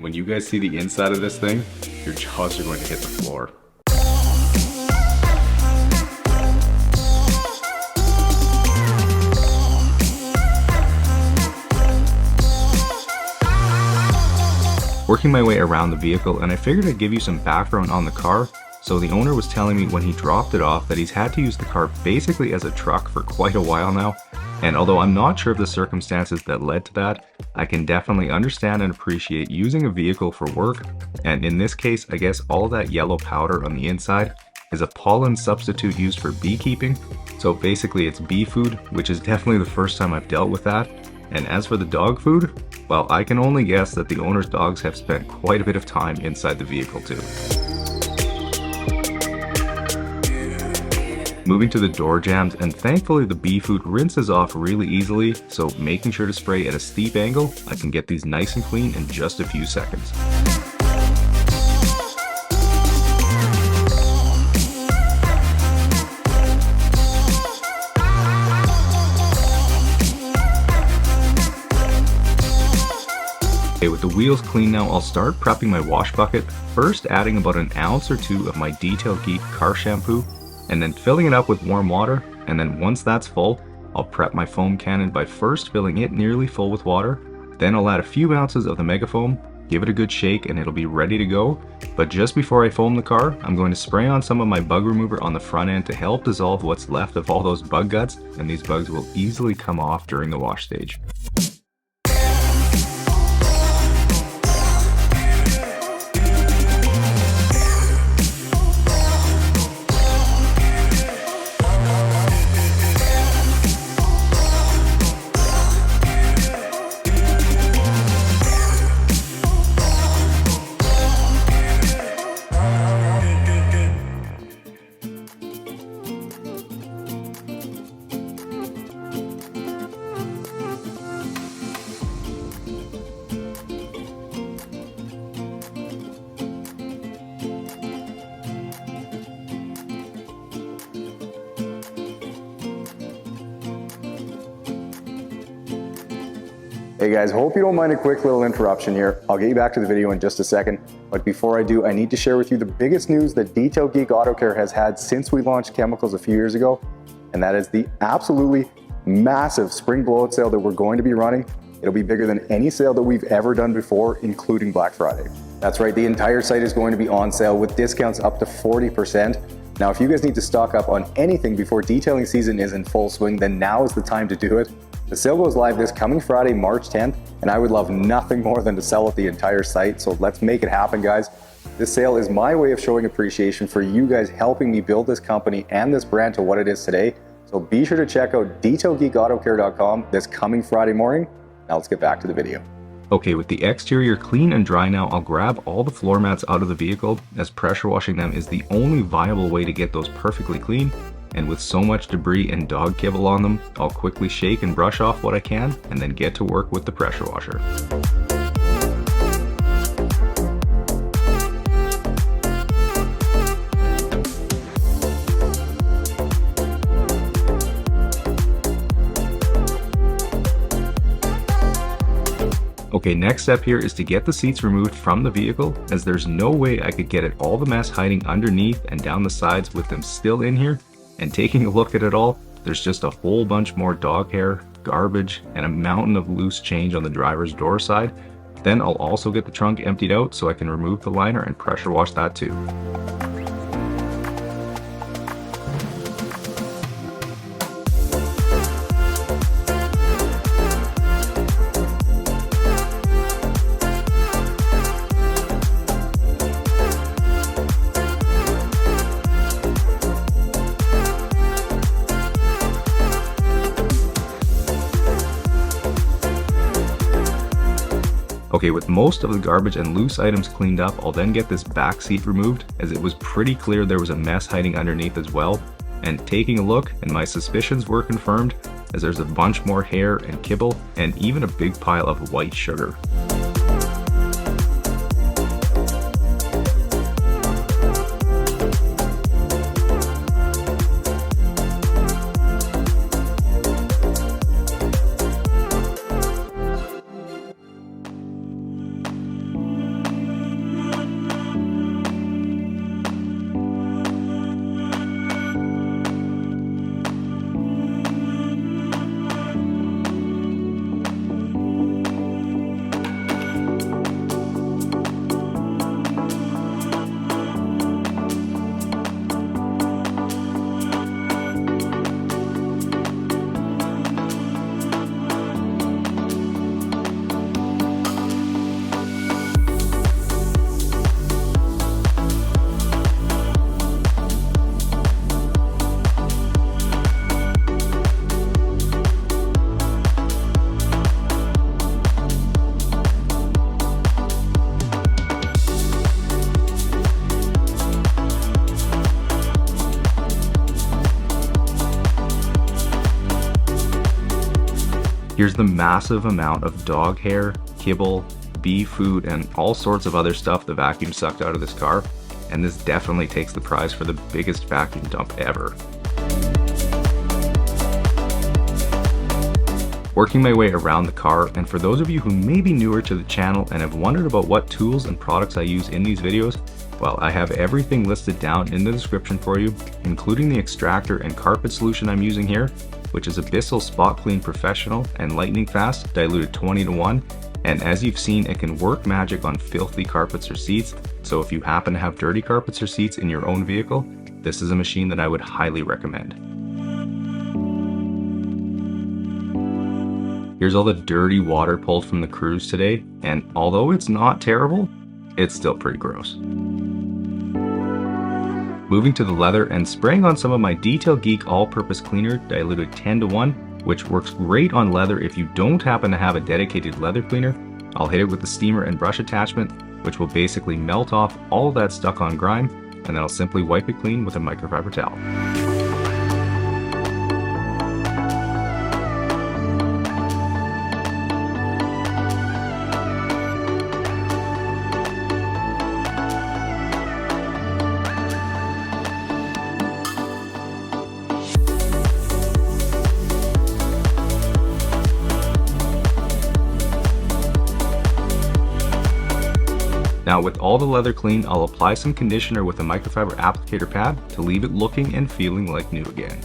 When you guys see the inside of this thing, your jaws are going to hit the floor. Working my way around the vehicle, and I figured I'd give you some background on the car. So the owner was telling me when he dropped it off that he's had to use the car basically as a truck for quite a while now. And although I'm not sure of the circumstances that led to that, I can definitely understand and appreciate using a vehicle for work. And in this case, I guess all that yellow powder on the inside is a pollen substitute used for beekeeping. So basically it's bee food, which is definitely the first time I've dealt with that. And as for the dog food, well, I can only guess that the owner's dogs have spent quite a bit of time inside the vehicle too. Moving to the door jambs, and thankfully the bee food rinses off really easily, so making sure to spray at a steep angle, I can get these nice and clean in just a few seconds. Okay, with the wheels clean now, I'll start prepping my wash bucket, first adding about an ounce or two of my Detail Geek car shampoo, and then filling it up with warm water. And then once that's full, I'll prep my foam cannon by first filling it nearly full with water. Then I'll add a few ounces of the mega foam, give it a good shake, and it'll be ready to go. But just before I foam the car, I'm going to spray on some of my bug remover on the front end to help dissolve what's left of all those bug guts, and these bugs will easily come off during the wash stage. Hey guys, hope you don't mind a quick little interruption here. I'll get you back to the video in just a second. But before I do, I need to share with you the biggest news that Detail Geek Auto Care has had since we launched chemicals a few years ago. And that is the absolutely massive spring blowout sale that we're going to be running. It'll be bigger than any sale that we've ever done before, including Black Friday. That's right, the entire site is going to be on sale with discounts up to 40%. Now, if you guys need to stock up on anything before detailing season is in full swing, then now is the time to do it. The sale goes live this coming Friday, March 10th, and I would love nothing more than to sell out the entire site, so let's make it happen, guys. This sale is my way of showing appreciation for you guys helping me build this company and this brand to what it is today. So be sure to check out detailgeekautocare.com this coming Friday morning. Now let's get back to the video. Okay, with the exterior clean and dry now, I'll grab all the floor mats out of the vehicle, as pressure washing them is the only viable way to get those perfectly clean. And with so much debris and dog kibble on them, I'll quickly shake and brush off what I can, and then get to work with the pressure washer. Okay, next step here is to get the seats removed from the vehicle, as there's no way I could get at all the mess hiding underneath and down the sides with them still in here. And taking a look at it all, there's just a whole bunch more dog hair, garbage, and a mountain of loose change on the driver's door side. Then I'll also get the trunk emptied out so I can remove the liner and pressure wash that too. Okay, with most of the garbage and loose items cleaned up, I'll then get this back seat removed, as it was pretty clear there was a mess hiding underneath as well. And taking a look, and my suspicions were confirmed, as there's a bunch more hair and kibble, and even a big pile of white sugar. Here's the massive amount of dog hair, kibble, bee food, and all sorts of other stuff the vacuum sucked out of this car, and this definitely takes the prize for the biggest vacuum dump ever. Working my way around the car, and for those of you who may be newer to the channel and have wondered about what tools and products I use in these videos, well, I have everything listed down in the description for you, including the extractor and carpet solution I'm using here, which is Abyssal Spot Clean Professional and lightning fast, diluted 20:1. And as you've seen, it can work magic on filthy carpets or seats. So if you happen to have dirty carpets or seats in your own vehicle, this is a machine that I would highly recommend. Here's all the dirty water pulled from the cruise today, and although it's not terrible, it's still pretty gross. Moving to the leather and spraying on some of my Detail Geek all-purpose cleaner diluted 10:1, which works great on leather if you don't happen to have a dedicated leather cleaner. I'll hit it with the steamer and brush attachment, which will basically melt off all of that stuck on grime, and then I'll simply wipe it clean with a microfiber towel. Now with all the leather clean, I'll apply some conditioner with a microfiber applicator pad to leave it looking and feeling like new again.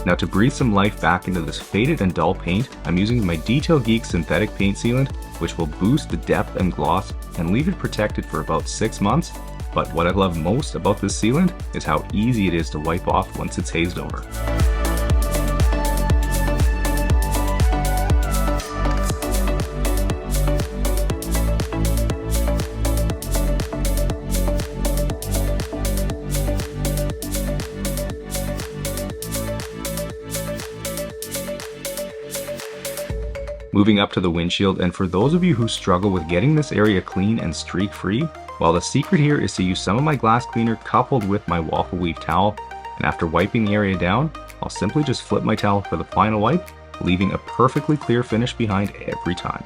Now to breathe some life back into this faded and dull paint, I'm using my Detail Geek synthetic paint sealant, which will boost the depth and gloss and leave it protected for about 6 months. But what I love most about this sealant is how easy it is to wipe off once it's hazed over. Moving up to the windshield, and for those of you who struggle with getting this area clean and streak free, well, the secret here is to use some of my glass cleaner coupled with my waffle weave towel, and after wiping the area down, I'll simply just flip my towel for the final wipe, leaving a perfectly clear finish behind every time.